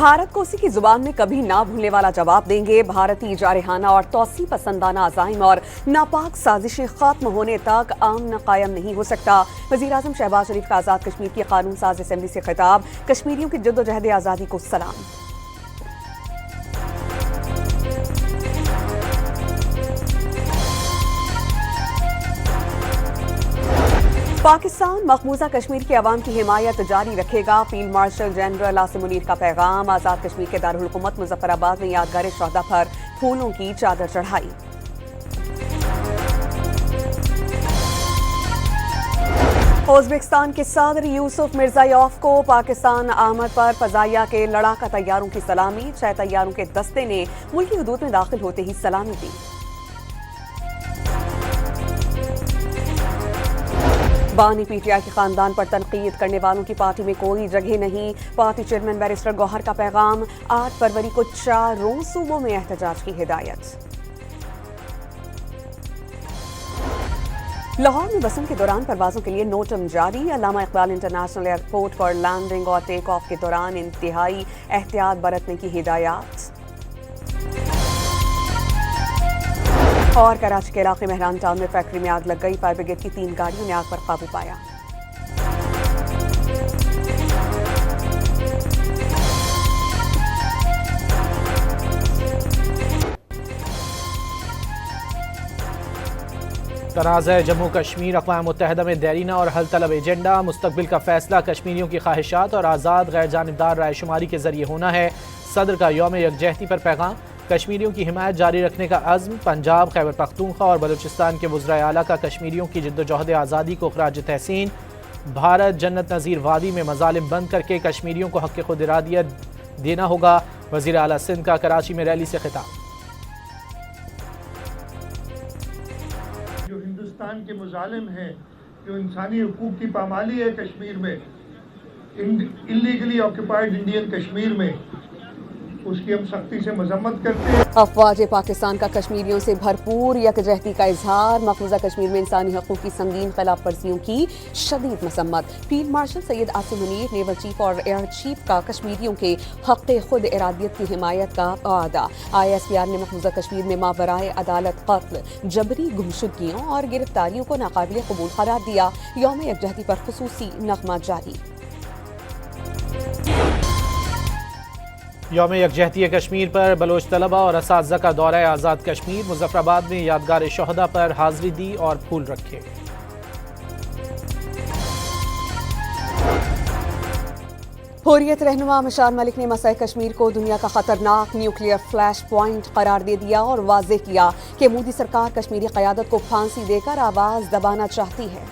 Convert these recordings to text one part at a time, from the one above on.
भारत को उसी की जुबान में कभी ना भूलने वाला जवाब देंगे। भारतीय जारहाना और तौसी पसंदाना अज़ाइम और नापाक साजिशें खत्म होने तक अमन कायम नहीं हो सकता। वज़ीर-ए-आज़म शहबाज शरीफ का आज़ाद कश्मीर की कानून साज असेंबली से खिताब, कश्मीरियों की जद्दोजहद आज़ादी को सलाम। पाकिस्तान मकबूजा कश्मीर की अवाम की हिमायत जारी रखेगा। Field marshal general Asim Munir का पैगाम। आज़ाद कश्मीर के दारुल हुकूमत मुजफ्फराबाद में यादगार शहदा पर फूलों की चादर चढ़ाई। उज़्बेकिस्तान के सदर यूसुफ मिर्ज़ायोफ को पाकिस्तान आमद पर फ़ज़ाइया के लड़ाका तैयारों की सलामी। 6 तैयारों के दस्ते ने मुल्की हुदूद में दाखिल होते ही सलामी दी। बानी पीटीआई के खानदान पर तनकीद करने वालों की पार्टी में कोई जगह नहीं। पार्टी चेयरमैन बैरिस्टर गौहर का पैगाम। 8 फरवरी को 4 सूबों में एहतजाज की हिदायत। लाहौर में बसों के दौरान परवाजों के लिए नोटम जारी। अल्लामा इकबाल इंटरनेशनल एयरपोर्ट पर लैंडिंग और टेक ऑफ के दौरान इंतहाई एहतियात बरतने की हिदायत। और कराची के इलाके मेहरान टाउन में फैक्ट्री में आग लग गई। फायर ब्रिगेड की 3 गाड़ियों ने आग पर काबू पाया। तनाज़ा जम्मू कश्मीर अक़वाम मुत्तहिदा में देरीना और हल तलब एजेंडा। मुस्तकबिल का फैसला कश्मीरियों की ख्वाहिशात और आज़ाद गैर जानिबदार रायशुमारी के जरिए होना है। सदर का यौम यकजहती पर पैगाम। कश्मीरियों की हिमायत जारी रखने का अज़्म। पंजाब, खैबर पख्तूनख्वा और बलूचिस्तान के वज़राए आला का कश्मीरियों की जद्दोजहद आज़ादी को ख़राज तहसीन। भारत जन्नत नज़ीर वादी में मज़ालिम बंद करके कश्मीरियों को हक़ खुद इरादियत देना होगा। वज़ीर आला सिंध का कराची में रैली से खिताब। जो हिंदुस्तान के मुजालिम हैं, जो इंसानी हुकूक की पामाली है कश्मीर में, इल्लीगली ऑक्युपाइड इंडियन कश्मीर में, उसकी हम सख्ती से मजम्मत करते हैं। अफवाज पाकिस्तान का कश्मीरियों से भरपूर यकजहती का इजहार। मकबूजा कश्मीर में इंसानी हकूक़ की संगीन खिलाफ वर्जियों की शदीद मसम्मत। Field marshal Syed Asim Munir, naval chief और एयर चीफ का कश्मीरियों के हक़ खुद इरादियत की हिमायत का वादा। ISPR ने मकबूजा कश्मीर में मावराए अदालत कत्ल, जबरी गुमशुदगियों और गिरफ्तारियों को नाकाबिल कबूल करार दिया। यौम यकजहती पर खुसूसी नगमा जारी। यौम यकजहती कश्मीर पर बलोच तलबा और असातिज़ा का दौरा आज़ाद कश्मीर। मुजफ्फराबाद में यादगार शहदा पर हाजिरी दी और फूल रखे। हुर्रियत रहनुमा मिशाल मलिक ने मसए कश्मीर को दुनिया का खतरनाक न्यूक्लियर फ्लैश पॉइंट करार दे दिया और वाज़ेह किया कि मोदी सरकार कश्मीरी क़यादत को फांसी देकर आवाज़ दबाना चाहती है।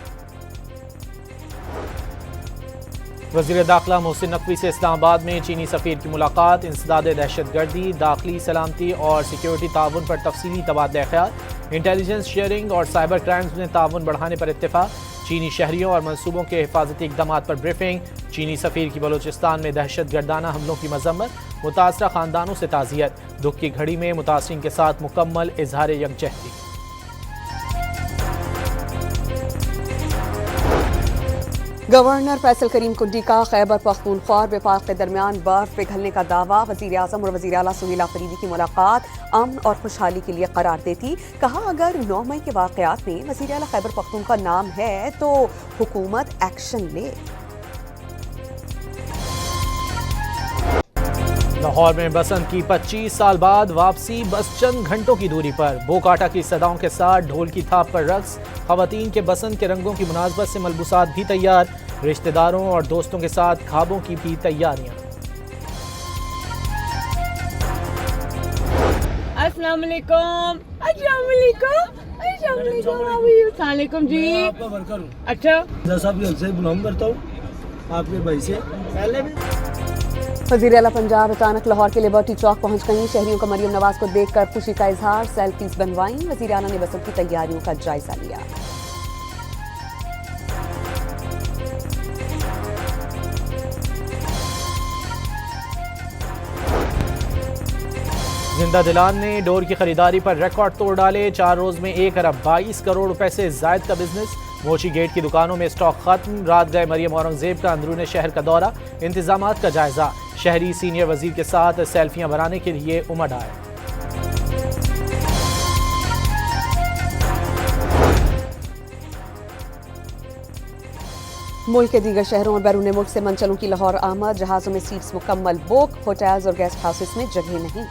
वज़ीर दाखिला मोहसिन नकवी से इस्लामाबाद में चीनी सफ़ीर की मुलाकात। इंसदाद दहशतगर्दी, दाखिली सलामती और सिक्योरिटी ताउन पर तफसीली तबादला ख्याल। इंटेलिजेंस शेयरिंग और साइबर क्राइम्स में ताउन बढ़ाने पर इत्तेफाक। चीनी शहरियों और मनसूबों के हिफाजती इक़दाम पर ब्रीफिंग। चीनी सफ़ीर की बलोचिस्तान में दहशतगर्दाना हमलों की मजम्मत। मुतासरा ख़ानदानों से ताज़ियत। दुख की घड़ी में मुतासरीन के साथ मुकम्मल इजहार यकजहती। गवर्नर फैसल करीम कुंडी का खैबर पख्तूनख्वा और वफाक के दरमियान बर्फ पिघलने का दावा। वज़ीर आज़म और वज़ीर आला सुहेल आफरीदी की मुलाकात अमन और खुशहाली के लिए करार देती। कहा, अगर 9 मई के वाक़यात में वज़ीर आला खैबर पख्तूनख्वा नाम है तो हुकूमत एक्शन ले। लाहौर में बसंत की 25 साल बाद वापसी। बस चंद घंटों की दूरी पर बोकाटा की सदाओं के साथ ढोल की थाप पर रक्स। ख़वातीन के बसंत के रंगों की मुनासबत से मलबूसात भी तैयार। रिश्तेदारों और दोस्तों के साथ ख्वाबों की भी तैयारियां। अस्सलाम वालेकुम। अस्सलाम वालेकुम। अस्सलाम वालेकुम। How are you? अस्सलाम वालेकुम जी। मैं आपका वर्कर हूं। अच्छा, साहब की से बिलोंग करता हूं आपके भाई से पहले भी। वज़ीर आला पंजाब अचानक लाहौर के लिबर्टी चौक पहुंच गईं। शहरियों को मरियम नवाज को देखकर खुशी का इजहार। सेल्फीज बनवाईं। वज़ीर आला ने बसंत की तैयारियों का जायजा लिया। जिंदा दिलान ने डोर की खरीदारी पर रिकॉर्ड तोड़ डाले। 4 रोज में 1 अरब 22 करोड़ रुपए से जायद का बिजनेस। मोची गेट की दुकानों में स्टॉक खत्म। रात गए मरियम औरंगजेब का अंदरूनी शहर का दौरा, इंतजामात का जायजा। शहरी सीनियर वजीर के साथ सेल्फियां बनाने के लिए उमड़ आए। मुल्क के दीगर शहरों और बैरून मुल्क से मंचलों की लाहौर आमद। जहाजों में सीट्स मुकम्मल बुक, होटल्स और गेस्ट हाउसेस में जगह नहीं।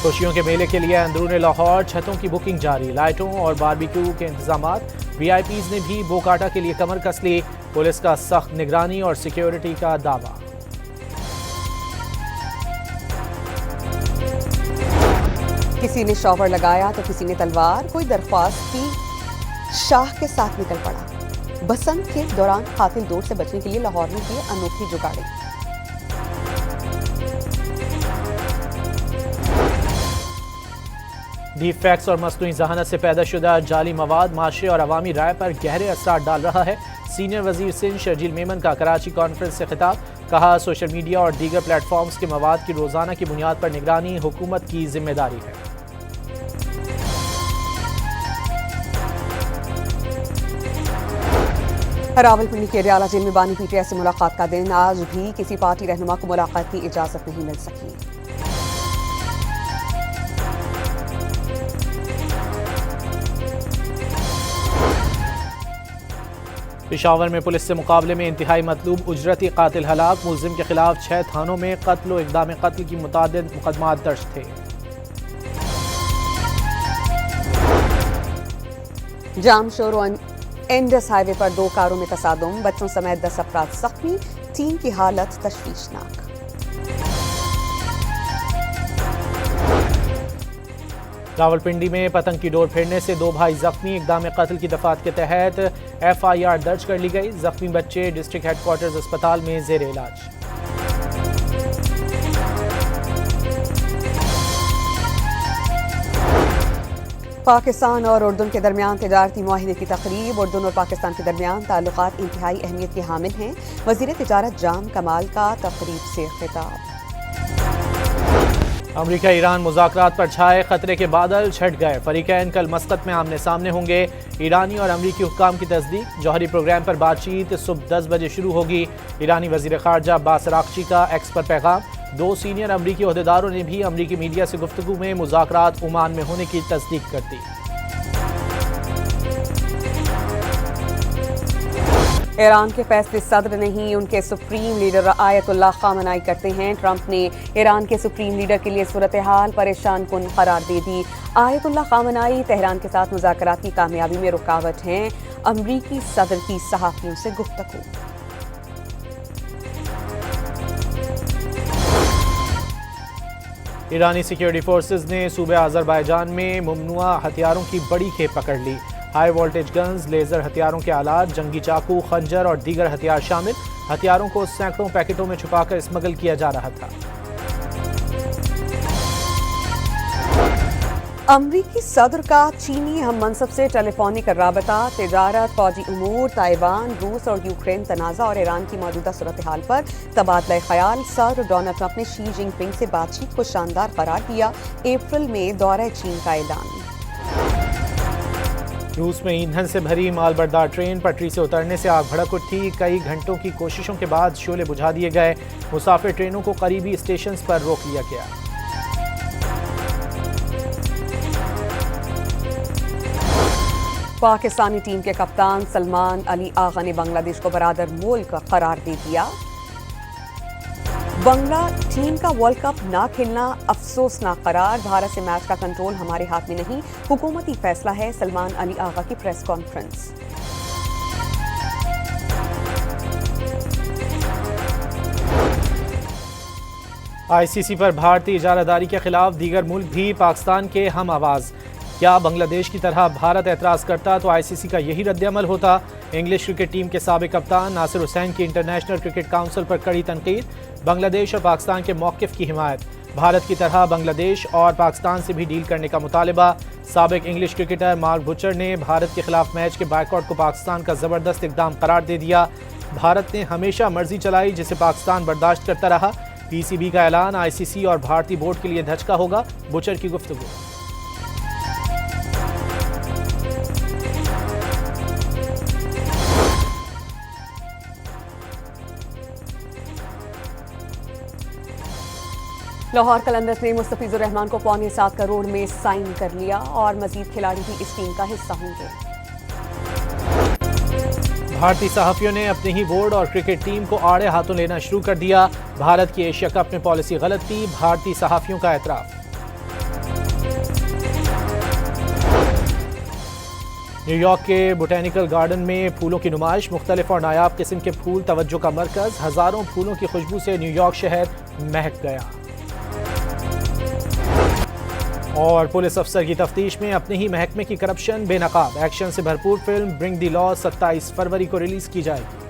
खुशियों के मेले के लिए अंदरूनी लाहौर छतों की बुकिंग जारी। लाइटों और बारबेक्यू के इंतजामात। वीआईपीज ने भी बोकाटा के लिए कमर कस ली। पुलिस का सख्त निगरानी और सिक्योरिटी का दावा। किसी ने शॉवर लगाया तो किसी ने तलवार। कोई दरख्वास्त की शाह के साथ निकल पड़ा। बसंत के दौरान कातिल दौड़ से बचने के लिए लाहौर में किए अनोखी जुगाड़े। डीप फैक्ट्स और मसनूई जहानत से पैदा शुदा जाली मवाद माशरे और अवामी राय पर गहरे असरार डाल रहा है। सीनियर वजीर सिंध शर्जील मेमन का कराची कॉन्फ्रेंस से खिताब। कहा, सोशल मीडिया और दीगर प्लेटफॉर्म्स के मवाद की रोजाना की बुनियाद पर निगरानी हुकूमत की जिम्मेदारी है। रावलपिंडी के रियाला जेल में बानी पीटीआई से मुलाकात का दिन। आज भी किसी पार्टी रहनुमा को मुलाकात की इजाजत नहीं मिल सकी। पेशावर में पुलिस से मुकाबले में इंतहाई मतलूब उजरती कातिल हलाक। मुलजिम के खिलाफ 6 थानों में कत्ल और इक़दाम कत्ल की मुतादिद मुकदमात दर्ज थे। जामशोर और इंडस हाईवे पर 2 कारों में तसादुम। बच्चों समेत 10 अफराद जख्मी। 3 की हालत तशवीशनाक। रावलपिंडी में पतंग की डोर फिरने से 2 भाई जख्मी। इक़दाम कत्ल की दफात के तहत FIR दर्ज कर ली गई। जख्मी बच्चे डिस्ट्रिक्ट हेडक्वार्टर्स अस्पताल में जेर इलाज। पाकिस्तान और उर्दून के दरमियान तिजारती मुआहिदे की तकरीब। उर्दून और पाकिस्तान के दरमियान ताल्लुकात इंतहाई अहमियत के हामिल हैं। वज़ीर तिजारत जाम कमाल का तकरीब से खिताब। अमरीका ईरान मुज़ाकरात पर छाए खतरे के बादल छट गए। फरीकैन कल मस्कत में आमने सामने होंगे। ईरानी और अमरीकी हुक्काम की तस्दीक। जौहरी प्रोग्राम पर बातचीत सुबह 10 बजे शुरू होगी। ईरानी वज़ीर ख़ारजा अब्बास अराग़ची का एक्स पर पैगाम। 2 सीनियर अमरीकी ओहदेदारों ने भी अमरीकी मीडिया से गुफ्तगू में मुज़ाकरात ओमान में होने की तस्दीक कर दी। ईरान के फैसले सदर नहीं, उनके सुप्रीम लीडर आयतुल्लाह खामनाई करते हैं। ट्रंप ने ईरान के सुप्रीम लीडर के लिए सूरत हाल परेशान कुन करार दे दी। आयतुल्लाह खामनाई तेहरान के साथ मुज़ाकरात की कामयाबी में रुकावट हैं। अमरीकी सदर की सहाफ़ियों से गुफ्तगू। ईरानी सिक्योरिटी फोर्सेज ने सूबे अज़रबैजान में ममनुआ हथियारों की बड़ी खेप पकड़ ली। हाई वोल्टेज गन्स, लेजर हथियारों के आलात, जंगी चाकू, खंजर और दीगर हथियार शामिल। हथियारों को सैकड़ों पैकेटों में छुपाकर स्मगल किया जा रहा था। अमरीकी सदर का चीनी हम मनसब से टेलीफोनिक राबता। तिजारत, फौजी उमूर, ताइवान, रूस और यूक्रेन तनाज़ा और ईरान की मौजूदा सूरत हाल पर तबादला ख्याल। सदर डोनाल्ड ट्रंप ने शी जिनपिंग से बातचीत को शानदार करार दिया। अप्रैल में दौरा चीन का ऐलान। रूस में ईंधन से भरी मालबरदार ट्रेन पटरी से उतरने से आग भड़क उठी। कई घंटों की कोशिशों के बाद शोले बुझा दिए गए। मुसाफिर ट्रेनों को करीबी स्टेशन पर रोक लिया गया। पाकिस्तानी टीम के कप्तान सलमान अली आगा ने बांग्लादेश को बरादर मुल्क करार दे दिया। बांग्ला टीम का वर्ल्ड कप ना खेलना अफसोसनाक करार। भारत से मैच का कंट्रोल हमारे हाथ में नहीं, हुकूमती फैसला है। सलमान अली आगा की प्रेस कॉन्फ्रेंस। ICC पर भारतीय इजारादारी के खिलाफ दीगर मुल्क भी पाकिस्तान के हम आवाज़। क्या बांग्लादेश की तरह भारत एतराज़ करता तो ICC का यही रद्द-ए-अमल होता। इंग्लिश क्रिकेट टीम के साबिक कप्तान नासिर हुसैन की इंटरनेशनल क्रिकेट काउंसिल पर कड़ी तनकीद। बांग्लादेश और पाकिस्तान के मौक़िफ़ की हिमायत। भारत की तरह बांग्लादेश और पाकिस्तान से भी डील करने का मुतालबा। साबिक इंग्लिश क्रिकेटर मार्क बुचर ने भारत के खिलाफ मैच के बायकॉट को पाकिस्तान का ज़बरदस्त इक़दाम करार दे दिया। भारत ने हमेशा मर्जी चलाई जिसे पाकिस्तान बर्दाश्त करता रहा। PCB का ऐलान ICC और भारतीय बोर्ड के लिए धचका होगा। बुचर की गुफ्तगू। लाहौर कलंदर्स ने मुस्तफिजुर रहमान को 7.25 करोड़ में साइन कर लिया और मजीद खिलाड़ी भी इस टीम का हिस्सा होंगे। भारतीय सहाफियों ने अपने ही बोर्ड और क्रिकेट टीम को आड़े हाथों लेना शुरू कर दिया। भारत की एशिया कप में पॉलिसी गलत थी, भारतीय सहाफियों का एतराफ। न्यूयॉर्क के बोटेनिकल गार्डन में फूलों की नुमाइश, मुख्तलिफ और नायाब किस्म के फूल तवज्जो का मरकज। हजारों फूलों की खुशबू से न्यूयॉर्क शहर महक गया। और पुलिस अफसर की तफ्तीश में अपने ही महकमे की करप्शन बेनकाब। एक्शन से भरपूर फिल्म ब्रिंग द लॉ 27 फरवरी को रिलीज की जाएगी।